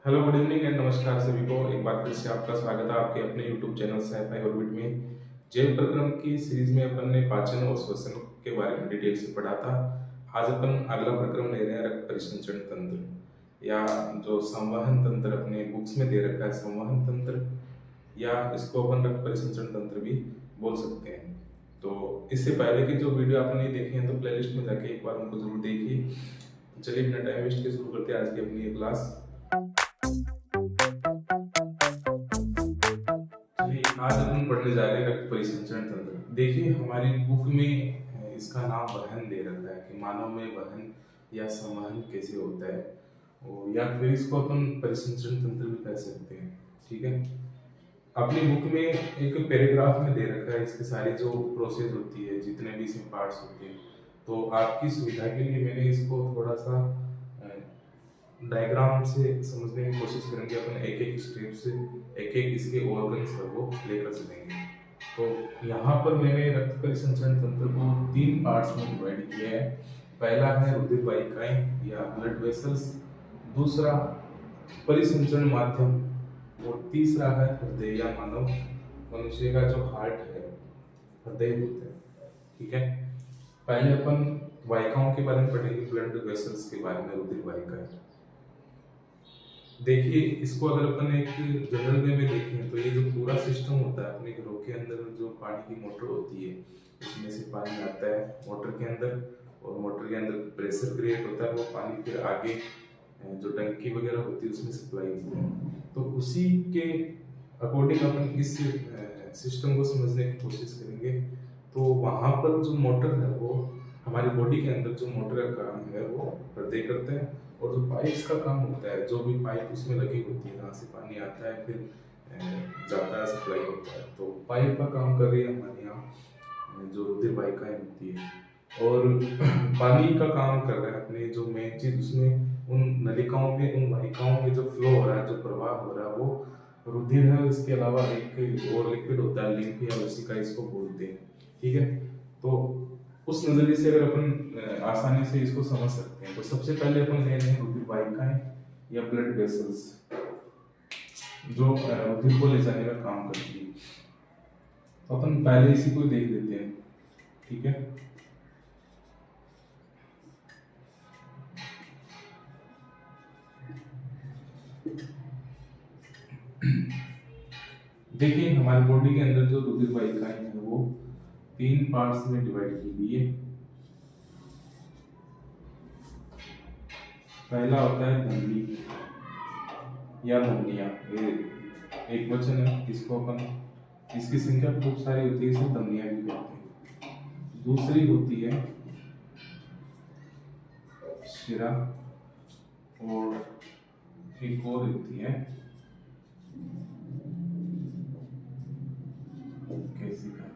Hello, good evening and नमस्कार सभी को। एक बार फिर से आपका स्वागत है आपके अपने यूट्यूब चैनल सहायता ऑर्बिट में। जैव प्रक्रम की सीरीज में अपन ने पाचन और श्वसन के बारे में डिटेल से पढ़ा था। आज अपन अगला प्रक्रम ले रहे हैं रक्त परिसंचरण तंत्र, या जो संवहन तंत्र अपने बुक्स में दे रखा है संवहन तंत्र, या इसको अपन रक्त परिसंचरण तंत्र भी बोल सकते हैं। तो इससे पहले की जो वीडियो आपने देखे हैं तो प्लेलिस्ट में जाके एक बार उनको जरूर देखिए। चलिए बिना टाइम वेस्ट के शुरू करते हैं आज की अपनी ये क्लास। आज अपन पढ़ने जा रहे हैं रक्त परिसंचरण तंत्र। देखिए हमारी बुक में इसका नाम वहन दे रखा है कि मानव में वहन या संवहन कैसे होता है, या फिर इसको अपन परिसंचरण तंत्र भी कह सकते हैं। ठीक है, अपनी बुक में एक पैराग्राफ में दे रखा है इसके सारी जो प्रोसेस होती है, जितने भी इसमें पार्ट्स होते हैं। तो आपकी सुविधा के लिए मैंने इसको थोड़ा सा डायग्राम से समझने की कोशिश करेंगे। अपन एक एक स्टेप से एक एक इसके ऑर्गन्स है वो लेकर चलेंगे। तो यहाँ पर मैंने रक्त परिसंचरण तंत्र को 3 पार्ट्स में डिवाइड किया है। पहला है रुधिर वाहिकाएं या ब्लड वेसल्स, दूसरा परिसंचरण माध्यम, और तीसरा है हृदय या मानव मनुष्य का जो हार्ट है, हृदय होता है। ठीक है, पहले अपन वाहिकाओं के बारे में पढ़ेंगे, ब्लड वेसल्स के बारे में, रुधिर वाहिकाएं। देखिए इसको अगर अपन एक जनरल वे में देखें तो ये जो पूरा सिस्टम होता है अपने घरों के अंदर, जो पानी की मोटर होती है उसमें से पानी आता है मोटर के अंदर, और मोटर के अंदर प्रेशर क्रिएट होता है, वो पानी फिर आगे जो टंकी वगैरह होती है उसमें सप्लाई होती है। तो उसी के अकॉर्डिंग अपन इस सिस्टम को समझने की कोशिश करेंगे। तो वहाँ पर जो मोटर है वो हमारी बॉडी के अंदर जो मोटर का काम है वो हृदय करते हैं, और जो पाइप्स का काम होता है, जो भी पाइप उसमें लगी होती है जहाँ से पानी आता है फिर जाता है, सप्लाई होता है, तो पाइप का काम कर रही है हमारे यहाँ जो रुधिर वाहिकाएं होती है। और पानी का काम कर रहा है अपने जो मेन चीज उसमें, उन नलिकाओं में, उन वाहिकाओं में जो फ्लो हो रहा है, जो प्रवाह हो रहा है, वो रुधिर है। इसके अलावा एक और लिक्विड होता है लिम्फ या लसिका, इसको बोलते हैं। ठीक है, तो उस नजरिए से अगर अपन आसानी से इसको समझ सकते हैं तो सबसे पहले अपन ले रहे हैं रुधिर वाहिकाएं या ब्लड वेसल्स, जो रुधिर को ले जाने का काम करती है। तो अपन पहले इसी को देख लेते हैं। ठीक है, देखिए हमारी बॉडी के अंदर जो रुधिर वाहिकाएं हैं वो 3 पार्ट्स में डिवाइड की गई है। पहला होता है धमनी या धमनियां, ये एक वचन है, इसको अपन, इसकी संख्या खूब सारी होती है, इसे धमनियां भी कहते हैं। दूसरी होती है शिरा, और एक और होती है केशिका।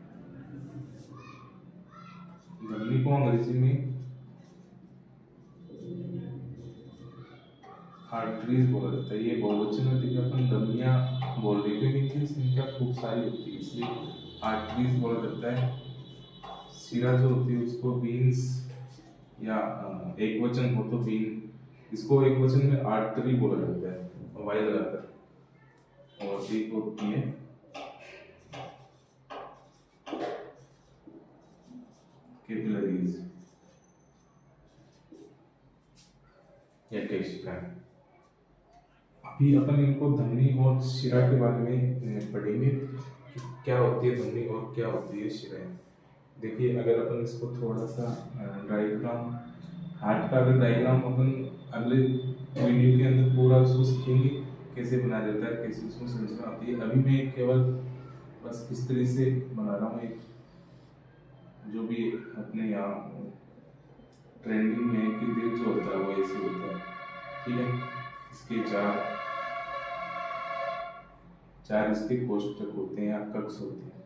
धमनी को अंग्रेजी में आर्टरीज बोला जाता है। ये बहुवचन में देखिए अपन धमनियां बोल रहे थे, इनकी संख्या खूब सारी होती है इसलिए आर्टरीज बोला जाता है। शिरा जो होती है उसको बीन्स, या एक वचन हो तो बीन, इसको एक वचन में आर्टरी बोला जाता है वाई लगाकर। और एक होती है कैपिलरीज या केशिका। अभी अपन इनको धमनी और शिरा के बारे में पढ़ेंगे कि क्या होती है धमनी और क्या होती है शिरा। देखिए अगर अपन इसको थोड़ा सा डायग्राम, हार्ट का अगर डायग्राम अपन अगले वीडियो के अंदर पूरा उसको सीखेंगे कैसे बनाया जाता है, कैसे उसमें संरचना आती है। अभी मैं केवल बस इस तरह से बना रहा हूँ, एक जो भी अपने यहाँ ट्रेंडिंग में है कि दिल जो होता है वो ऐसे होता है। ठीक है, इसके चार इसके कोष्ठक होते हैं या कक्ष होते हैं।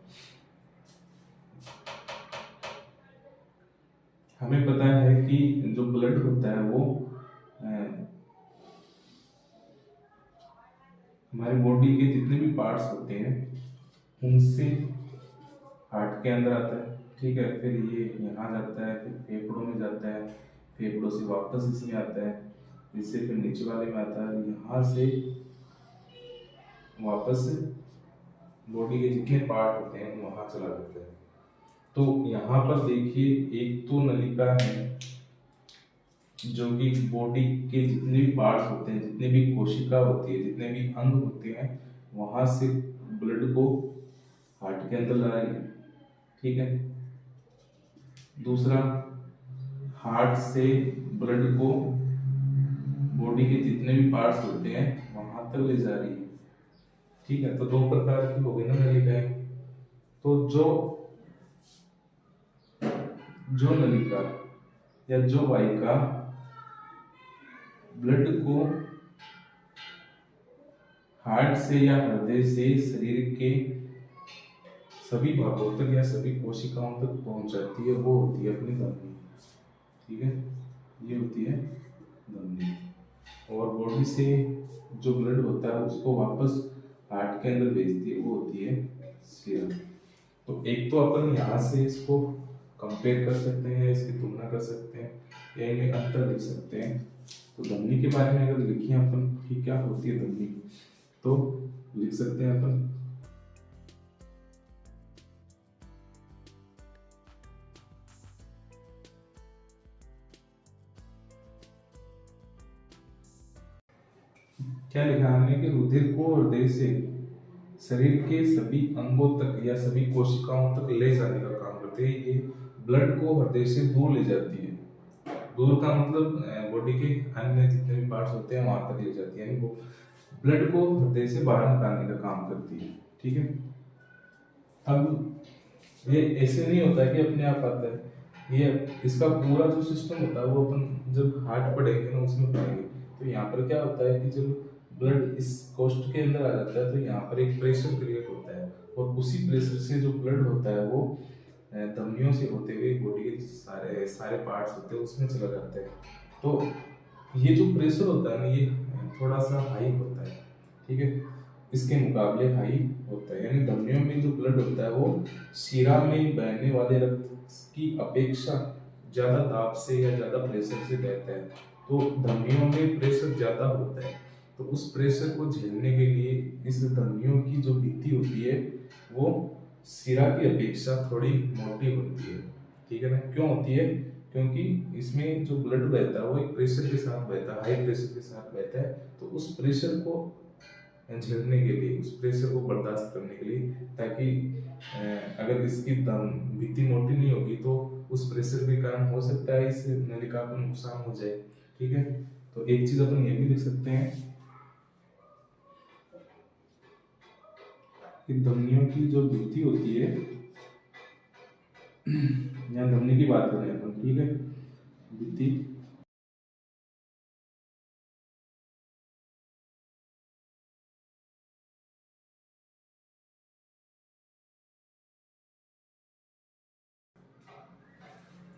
हमें पता है कि जो ब्लड होता है वो हमारी बॉडी के जितने भी पार्ट्स होते हैं उनसे हार्ट के अंदर आता है। ठीक है, फिर ये यहाँ जाता है, फिर फेफड़ों में जाता है, फेफड़ों से वापस इसमें आता है, इससे फिर नीचे वाले में आता है, यहाँ से वापस बॉडी के जितने पार्ट होते हैं वहां चला जाता है। तो यहाँ पर देखिए एक तो नलिका है जो कि बॉडी के जितने भी पार्ट्स होते हैं, जितने भी कोशिका होती है, जितने भी अंग होते हैं, वहां से ब्लड को हार्ट के अंदर ला रही है। ठीक है। दूसरा, हार्ट से ब्लड को बॉडी के जितने भी पार्ट्स होते हैं वहां तक ले जा रही है। ठीक है। तो दो प्रकार की हो गई ना नलिकाएं। तो जो नलिका या जो वाहिका ब्लड को हार्ट से या हृदय से शरीर के सभी भागों तक या सभी कोशिकाओं तक पहुंचाती है, वो होती है अपनी धमनी। ठीक है। ये होती है धमनी। और बॉडी से जो ब्लड होता है उसको वापस हार्ट के अंदर भेजती है, वो होती है सिरा। तो एक तो अपन यहाँ से इसको कंपेयर कर सकते हैं, इसकी तुलना कर सकते हैं, या इनमें अंतर लिख सकते हैं। तो धमनी के बारे में अगर लिखिए अपन कि क्या होती है धमनी, तो लिख सकते हैं अपन क्या लिखा हमने कि रुधिर को हृदय से शरीर के सभी अंगों तक या सभी कोशिकाओं तक ले जाने का काम करते हैं। ये ब्लड को हृदय से दूर ले जाती है। दूर का मतलब बॉडी के अन्य जितने भी पार्ट्स होते हैं वहां तक ले जाती है, यानी वो ब्लड को हृदय से बाहर निकालने का काम करती है। ठीक है। अब ये ऐसे नहीं होता है कि अपने आप आता है, ये इसका पूरा जो सिस्टम होता है वो अपन जब हार्ट पढ़ेंगे ना उसमें पढ़ेंगे। तो यहाँ पर क्या होता है कि जब ब्लड इस कोष्ठ के अंदर आ जाता है तो यहाँ पर एक प्रेशर क्रिएट होता है, और उसी प्रेशर से जो ब्लड होता है वो धमनियों से होते हुए बॉडी के सारे पार्ट्स होते हैं उसमें चला जाता है। तो ये जो प्रेशर होता है ना ये थोड़ा सा हाई होता है। ठीक है। इसके मुकाबले हाई होता है, यानी धमनियों में जो ब्लड होता है वो शिरा में बहने वाले रक्त की अपेक्षा ज्यादा दाब से या ज्यादा प्रेशर से बहता है। तो धमनियों में प्रेशर ज्यादा होता है, तो उस प्रेशर को झेलने के लिए इस धमनियों की जो भित्ति होती है वो शिरा की अपेक्षा थोड़ी मोटी होती है। ठीक है ना। क्यों होती है? क्योंकि इसमें जो ब्लड बहता है वो एक प्रेशर के साथ बहता है, हाई प्रेशर के साथ बहता है। तो उस प्रेशर को झेलने के लिए, उस प्रेशर को बर्दाश्त करने के लिए, ताकि अगर इसकी भित्ति मोटी नहीं होगी तो उस प्रेशर के कारण हो सकता है इस नलिका को नुकसान हो जाए। ठीक है। तो एक चीज अपन ये भी लिख सकते हैं कि धमनियों की जो भित्ति होती है, यहाँ धमनी की बात कर रहे हैं अपन। ठीक है। भित्ति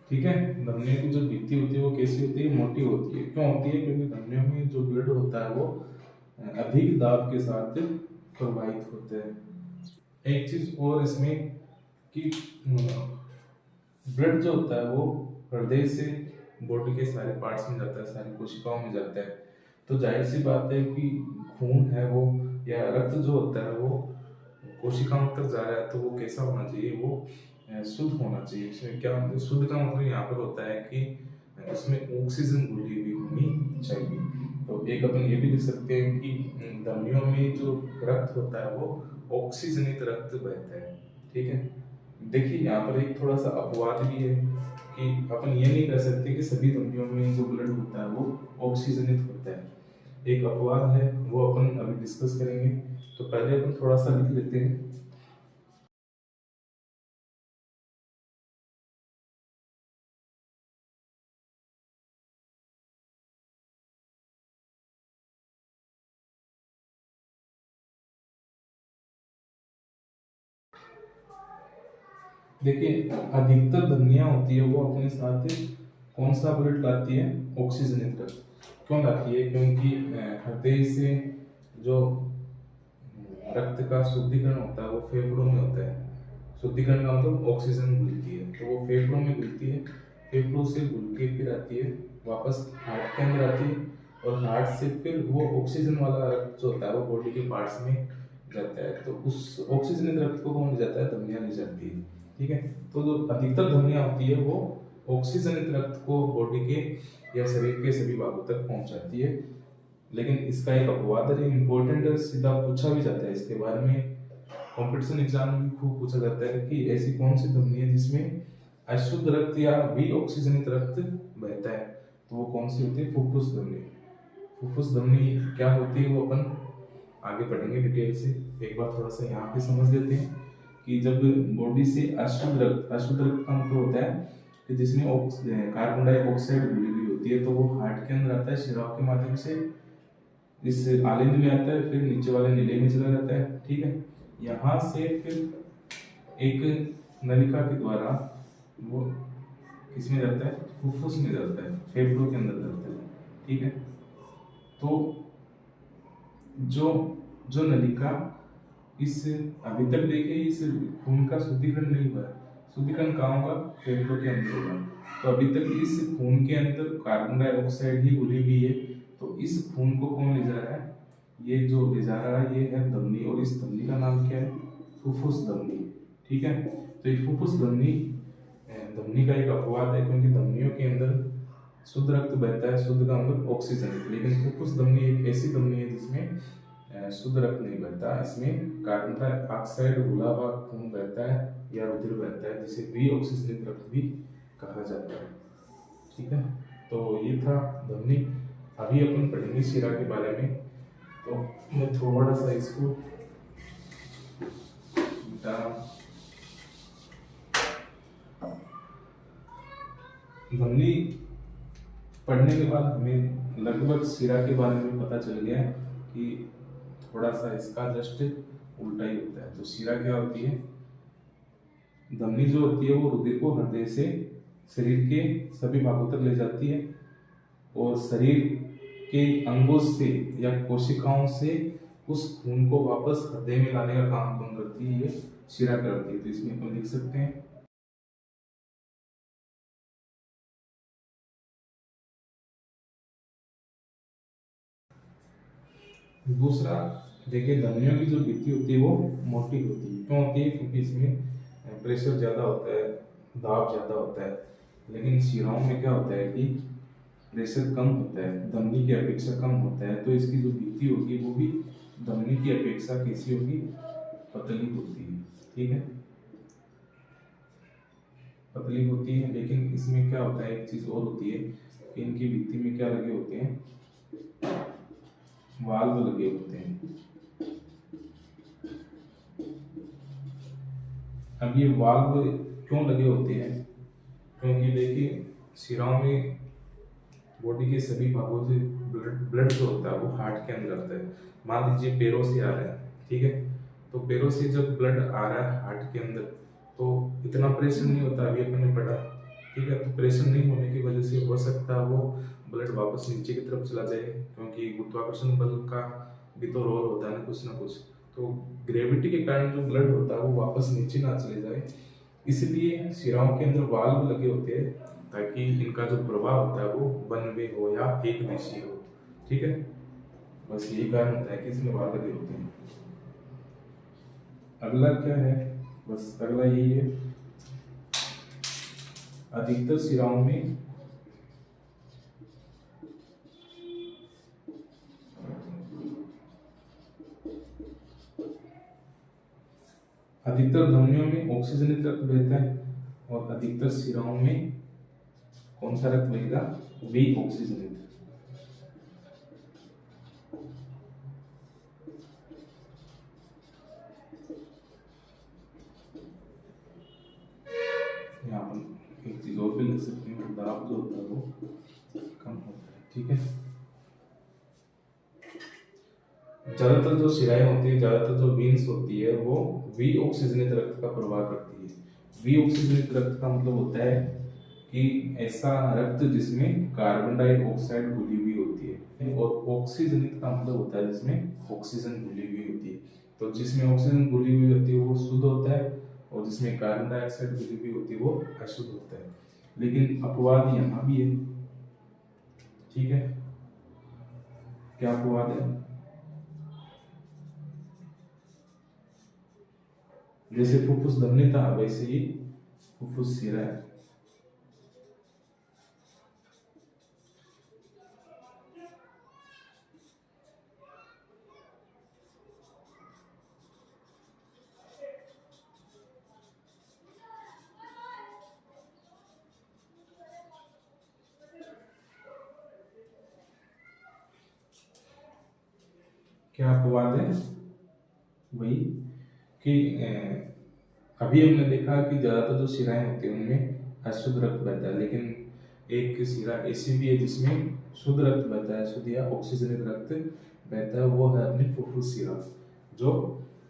ठीक है। धमनियों की जो भित्ति होती है वो कैसी होती है? मोटी होती है। क्यों होती है? क्योंकि धमनियों में जो ब्लड होता है वो अधिक दाब के साथ प्रवाहित होता है। एक चीज और इसमें कि ब्लड जो होता है वो हृदय से बॉडी के सारे पार्ट्स में जाता है, सारी कोशिकाओं में जाता है। तो जाहिर सी बात है कि खून है वो या रक्त जो होता है वो कोशिकाओं तक जा रहा है, तो वो कैसा होना चाहिए? वो शुद्ध होना चाहिए। उसमें क्या मतलब शुद्ध का मतलब यहाँ पर होता है कि उसमें ऑक्सीजन घुली हुई होनी चाहिए। तो एक अपन ये भी लिख सकते हैं कि धमनियों में जो रक्त होता है वो ऑक्सीजनित रक्त बहता है। ठीक है। देखिए यहाँ पर एक थोड़ा सा अपवाद भी है कि अपन ये नहीं कह सकते कि सभी धमनियों में जो ब्लड होता है वो ऑक्सीजनित होता है। एक अपवाद है, वो अपन अभी डिस्कस करेंगे। तो पहले अपन थोड़ा सा लिख लेते हैं। देखिए अधिकतर धमनियां होती है वो अपने साथ कौन सा ब्लड लाती है? ऑक्सीजनित रक्त। क्यों लाती है? क्योंकि हृदय से जो रक्त का शुद्धिकरण होता है वो फेफड़ों में होता है। शुद्धिकरण का मतलब ऑक्सीजन घुलती है, तो वो फेफड़ों में घुलती है। फेफड़ों से घुल के फिर आती है वापस हार्ट के अंदर आती है, और हार्ट से फिर वो ऑक्सीजन वाला रक्त जो होता है वो बॉडी के पार्ट्स में जाता है, तो उस ऑक्सीजनित रक्त को कौन ले जाता है? धमनियां ले जाती है। ठीक है, तो जो अधिकतर धमनियां होती है वो ऑक्सीजनित रक्त को बॉडी के या शरीर के सभी भागों तक पहुंचाती है। लेकिन इसका एक अपवाद है, इम्पोर्टेंट है, सीधा पूछा भी जाता है इसके बारे में, कंपटीशन एग्जाम में भी खूब पूछा जाता है कि ऐसी कौन सी धमनी है जिसमें अशुद्ध रक्त या विऑक्सीजनित रक्त बहता है, तो वो कौन सी होती है? फुफ्फुस धमनी। फुफ्फुस धमनी क्या होती है वो अपन आगे पढ़ेंगे डिटेल से। एक बार थोड़ा सा यहाँ पे समझ लेते हैं कि जब बॉडी से अशुद्ध रक्त का मतलब होता है कि जिसमें कार्बन डाइऑक्साइड घुली हुई होती है, तो वो हार्ट के अंदर आता है, शिराओं के माध्यम से इस आलिंद में आता है, फिर नीचे वाले नीले में चला जाता है। ठीक है, यहाँ से फिर एक नलिका के द्वारा वो किसमें जाता है? फुफ्फुस में जाता है, फेफड़ों के अंदर जाता है। ठीक है, तो जो जो नलिका इस अभी तक देखे इस खून का शुद्धिकरण नहीं हुआ है, शुद्धिकरण कहाँ होगा? फेफड़ों के अंदर होगा। तो अभी तक इस खून के अंदर कार्बन डाइऑक्साइड ही घुली हुई है, तो इस खून को कौन ले जा रहा है? ये जो ले जा रहा है ये है धमनी, और इस धमनी का नाम क्या है? फुफ्फुस धमनी। ठीक है, तो ये फुफ्फुस धमनी धमनी का एक अपवाद है, क्योंकि धमनियों के अंदर शुद्ध रक्त बहता है, शुद्ध का मतलब ऑक्सीजन, लेकिन फुफ्फुस धमनी एक ऐसी धमनी है जिसमें शुद्ध रक्त नहीं बहता, इसमें कार्बन डाइऑक्साइड घुला हुआ खून बहता है या रुधिर बहता है, जिसे विऑक्सीजनित रक्त भी कहा जाता है। ठीक है, तो ये था धमनी। अभी अपन पढ़ेंगे शिरा के बारे में, तो मैं थोड़ा सा इसको धमनी पढ़ने के बाद हमें लगभग शिरा के बारे में पता चल गया कि थोड़ा सा इसका जस्ट उल्टा ही होता है। तो शिरा क्या होती है? धमनी जो होती है वो रुधिर को हृदय से शरीर के सभी भागों तक ले जाती है, और शरीर के अंगों से या कोशिकाओं से उस खून को वापस हृदय में लाने का काम कौन करती है? ये शिरा करती है। तो इसमें अपन लिख सकते हैं दूसरा। देखिए, धमनियों की जो भित्ति होती है वो मोटी होती है। क्यों होती है? क्योंकि इसमें प्रेशर ज़्यादा होता है, दाब ज़्यादा होता है। लेकिन शिराओं में क्या होता है कि प्रेशर कम होता है, धमनी की अपेक्षा कम होता है, तो इसकी जो भित्ति होगी वो भी धमनी की अपेक्षा कैसी होगी? पतली होती है। ठीक है, पतली होती है। लेकिन इसमें क्या होता है, एक चीज़ और होती है कि इनकी भित्ति में क्या लगे होते हैं? वाल्व लगे होते हैं। अब ये वाल्व क्यों लगे होते हैं? क्योंकि देखिए, शिराओं में बॉडी के सभी भागों से ब्लड जो होता है वो हार्ट के अंदर आता है। मान लीजिए पैरों से आ रहा है, ठीक है, तो पैरों से जब ब्लड आ रहा है हार्ट के अंदर, तो इतना प्रेशर नहीं होता, अभी अपन ने पढ़ा। ठीक है, तो प्रेशर नहीं होने की वजह से हो सकता है वो ब्लड वापस नीचे की तरफ चला जाए, क्योंकि गुरुत्वाकर्षण बल का भी तो रोल होता है ना कुछ। तो ग्रेविटी के कारण जो ब्लड होता है वो वापस नीचे ना चले जाए, इसलिए शिराओं के अंदर वाल्व लगे होते हैं, ताकि इनका जो प्रवाह होता है वो वन वे हो या एक दिशीय हो। ठीक है, बस यही कारण होता है कि इसमें वाल्व लगे होते हैं। अगला क्या है? बस अगला यही है, अधिकतर शिराओं में अधिकतर धमनियों में ऑक्सीजनित रक्त बहता है, और अधिकतर शिराओं में कौन सा रक्त बहेगा? विऑक्सीजनित। यहाँ पर एक चीज और भी लिख सकते हैं, दाब जो होता है वो कम होता है। ठीक है, ज्यादातर जो शिराएं होती है, ज्यादातर जो वीन्स होती है वो विऑक्सीजनित रक्त का प्रवाह करती है। विऑक्सीजनित रक्त का मतलब होता है कि ऐसा रक्त जिसमें कार्बन डाइऑक्साइड घुली हुई होती है, और ऑक्सीजनित का मतलब होता है जिसमें ऑक्सीजन घुली हुई होती है। तो जिसमें ऑक्सीजन घुली हुई होती है वो शुद्ध होता है, और जिसमें कार्बन डाइऑक्साइड घुली हुई होती है वो अशुद्ध होता है। लेकिन अपवाद यहाँ भी है। ठीक है, क्या अपवाद है? जैसे फुफ्फुस धमनी था वैसे ही फुफ्फुस सिरा है। क्या अपवाद है? वही कि अभी हमने देखा कि ज्यादातर जो शिराएं होती हैं उनमें अशुद्ध रक्त बहता है, लेकिन एक शिरा ऐसी भी है जिसमें शुद्ध रक्त बहता है, शुद्ध या ऑक्सीजनित रक्त बहता है, वो है अपनी फुफ्फुस शिरा जो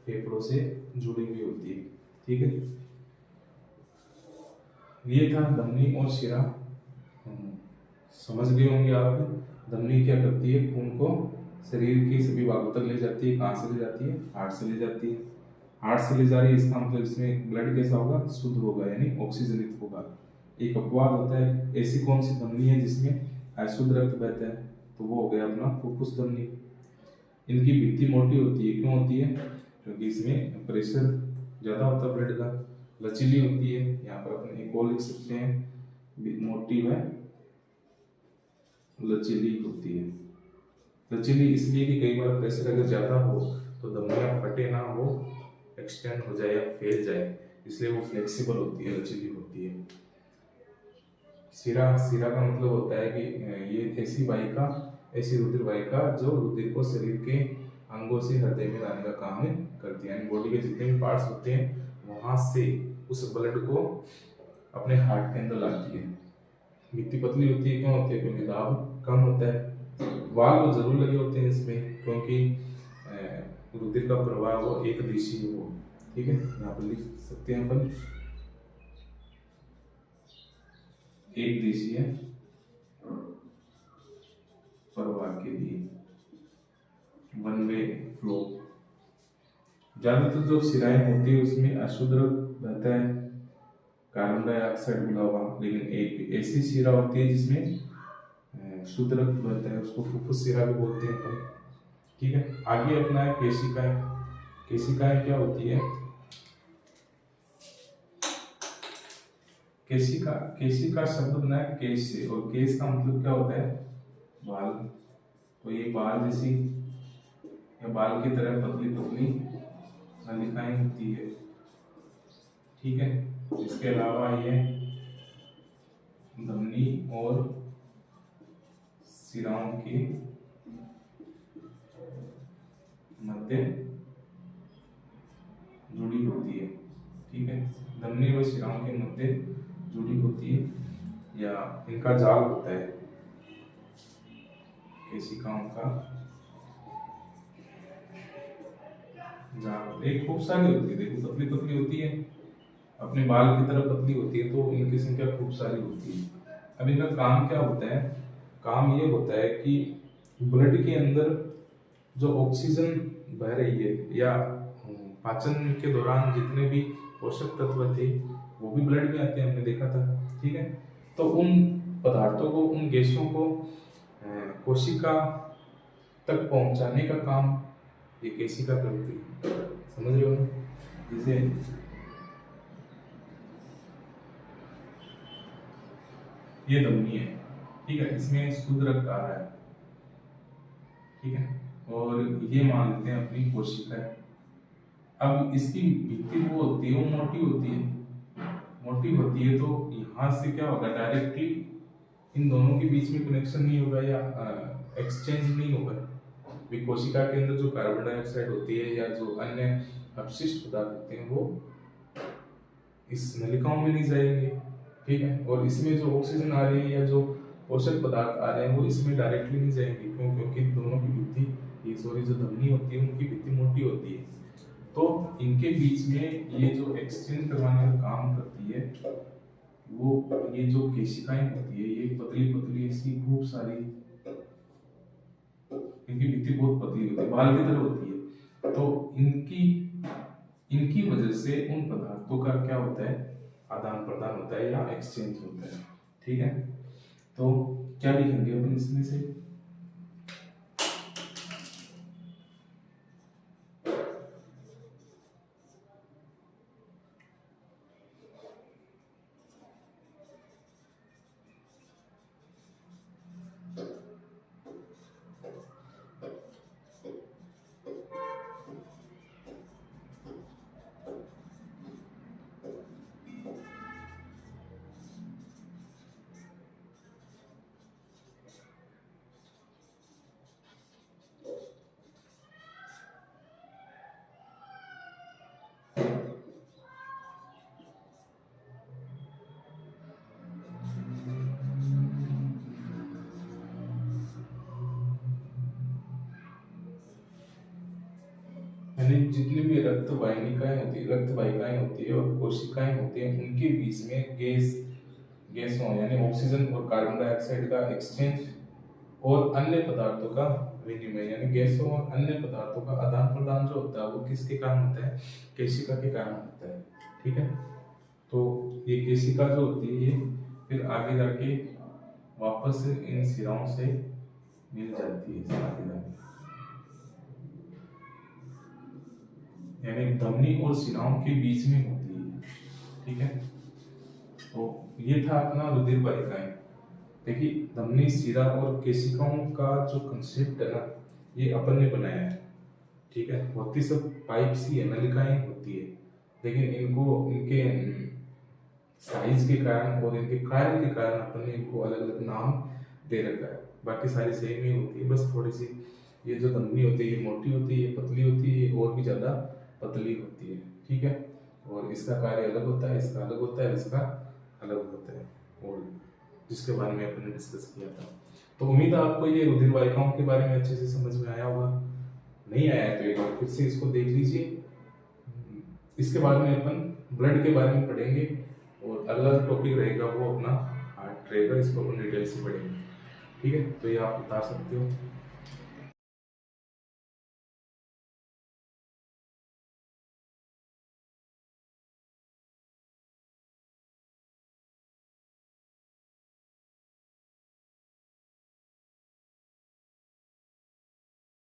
फेफड़ों से जुड़ी हुई होती है। ठीक है, ये था धमनी और शिरा। समझ गए होंगे आप। धमनी क्या करती है? खून को शरीर के सभी भागों तक ले जाती है। कहाँ से ले जाती है? हार्ट से ले जाती है। हार्ट से ले जा रही है, इसका मतलब इसमें ब्लड कैसा होगा? शुद्ध होगा, यानी ऑक्सीजनित होगा। एक अपवाद होता है, ऐसी कौन सी धमनी है जिसमें अशुद्ध रक्त बहता है? तो वो हो गया अपना फुफ्फुस धमनी। इनकी भित्ति मोटी होती है। क्यों होती है? क्योंकि इसमें प्रेशर ज्यादा होता है ब्लड का। लचीली होती है, यहाँ पर अपने एक और लिख सकते हैं, मोटी व लचीली होती है। लचीली इसलिए कि कई बार प्रेशर अगर ज्यादा हो तो धमनियां फटे ना, वो एक्सटेंड हो जाए या फैल जाए, इसलिए वो फ्लेक्सिबल होती है, लचीली होती है। शिरा, शिरा का मतलब होता है कि ये ऐसी वाहिका, ऐसी रुधिर वाहिका जो रुधिर को शरीर के अंगों से हृदय में लाने का काम करती है, यानी बॉडी के जितने भी पार्ट्स होते हैं वहां से उस ब्लड को अपने हार्ट के अंदर लाती है। भित्ति पतली होती है। क्यों होती है? क्योंकि दाब कम होता है। वाल्व जरूर लगे होते हैं इसमें, क्योंकि रुधिर का प्रवाह वो एक दिशीय हो। ठीक है, यहाँ पर लिख सकते हैं अपन, एक दिशीय प्रवाह के लिए, वन वे फ्लो। ज्यादातर जो शिराएं होती है उसमें अशुद्ध रक्त बहता है, कार्बन डाइऑक्साइड मिला हुआ, लेकिन एक ऐसी शिरा होती है जिसमें शुद्ध रक्त बहता है, उसको फुफ्फुस शिरा भी बोलते हैं अपन। ठीक है, आगे अपना है केशिकाएं। केशिकाएं क्या होती है? केशिका, केशिका शब्द बना है केश से, और केश का मतलब क्या होता है? बाल। तो ये बाल जैसी या बाल की तरह पतली पतली नलिकाएं होती है। ठीक है, इसके अलावा ये धमनी और शिराओं के मध्य जुड़ी होती है। ठीक है, धमनी व शिराओं के मध्य जुड़ी होती है, या इनका जाल होता है केशिकाओं का जाल। एक खूब सारी होती है, देखो पतली पतली होती है, अपने बाल की तरह पतली होती है, तो इनकी संख्या खूब सारी होती है। अब इनका काम क्या होता है? काम ये होता है कि ब्लड के अंदर जो ऑक्सीजन बह रही है, या पाचन के दौरान जितने भी पोषक तत्व थे वो भी ब्लड में आते हैं, हमने देखा था। ठीक है, तो उन पदार्थों को, उन गैसों को कोशिका तक पहुंचाने का काम ये केशिका करती है। समझ रहे हो? जैसे ये धमनी है, ठीक है, इसमें शुद्ध रक्त आ रहा है। ठीक है, और ये मान लेते हैं अपनी कोशिका है। अब इसकी भित्ति वो होती है, वो मोटी होती है। मोटी होती है तो यहाँ से क्या होगा? डायरेक्टली इन दोनों के बीच में कनेक्शन नहीं होगा, या एक्सचेंज नहीं होगा। कोशिका के अंदर जो कार्बन डाइऑक्साइड होती है या जो अन्य अपशिष्ट पदार्थ होते हैं वो इस नलिकाओं में नहीं जाएंगे। ठीक है, और इसमें जो ऑक्सीजन आ रही है या जो पोषक पदार्थ आ रहे हैं वो इसमें डायरेक्टली नहीं जाएंगे। क्यों? क्योंकि दोनों की भित्ति, ये सॉरी जो धमनी होती है उनकी भित्ति मोटी होती है, तो इनके बीच में ये जो एक्सचेंज करवाने का काम करती है वो ये जो केशिकाएं होती है, ये पतली पतली ऐसी खूब सारी, इनकी भित्ति बहुत पतली होती है, बाल की तरह होती है। तो इनकी वजह से उन पदार्थों का क्या होता है? आदान प्रदान होता है या एक्सचेंज होता है। ठीक है, तो क्या लिखेंगे अपन इसमें से? यानी जितनी भी रक्त वाहिनिकाएं होती है, रक्त वाहिकाएं होती है और कोशिकाएं होती हैं, उनके बीच में गैसों यानी ऑक्सीजन और कार्बन डाइऑक्साइड का एक्सचेंज और अन्य पदार्थों का विनिमय यानी गैसों और अन्य पदार्थों का आदान प्रदान जो होता है वो किसके कारण होता है? केशिका के कारण होता है। ठीक है, तो ये केशिका जो होती है ये फिर आगे जाके वापस इन शिराओं से मिल जाती है आगे जाके, यानी धमनी और शिराओं के बीच में होती है। ठीक है, तो ये था अपना रुधिर वाहिकाएं। देखिए धमनी, शिरा और केशिकाओं का जो कंसेप्ट है ना, ये अपन ने बनाया है। ठीक है, होती सब पाइप सी है, नलिकाएं होती है, लेकिन इनको इनके साइज के कारण और इनके कार्य के कारण अपन ने इनको अलग अलग नाम दे रखा है। बाकी सारी सेम ही होती है, बस थोड़ी सी ये जो धमनी होती है ये मोटी होती है, पतली होती है, और भी ज़्यादा पतली होती है। ठीक है, और इसका कार्य अलग होता है, इसका अलग होता है, इसका अलग होता है, और जिसके बारे में अपन ने डिस्कस किया था। तो उम्मीद है आपको ये रुधिर वाहिकाओं के बारे में अच्छे से समझ में आया होगा। नहीं आया है तो एक बार फिर से इसको देख लीजिए। इसके बाद में अपन ब्लड के बारे में पढ़ेंगे, और अगला टॉपिक रहेगा वो अपना हार्ट रहेगा, इसको अपन डिटेल से पढ़ेंगे। ठीक है, तो ये आप बता सकते हो।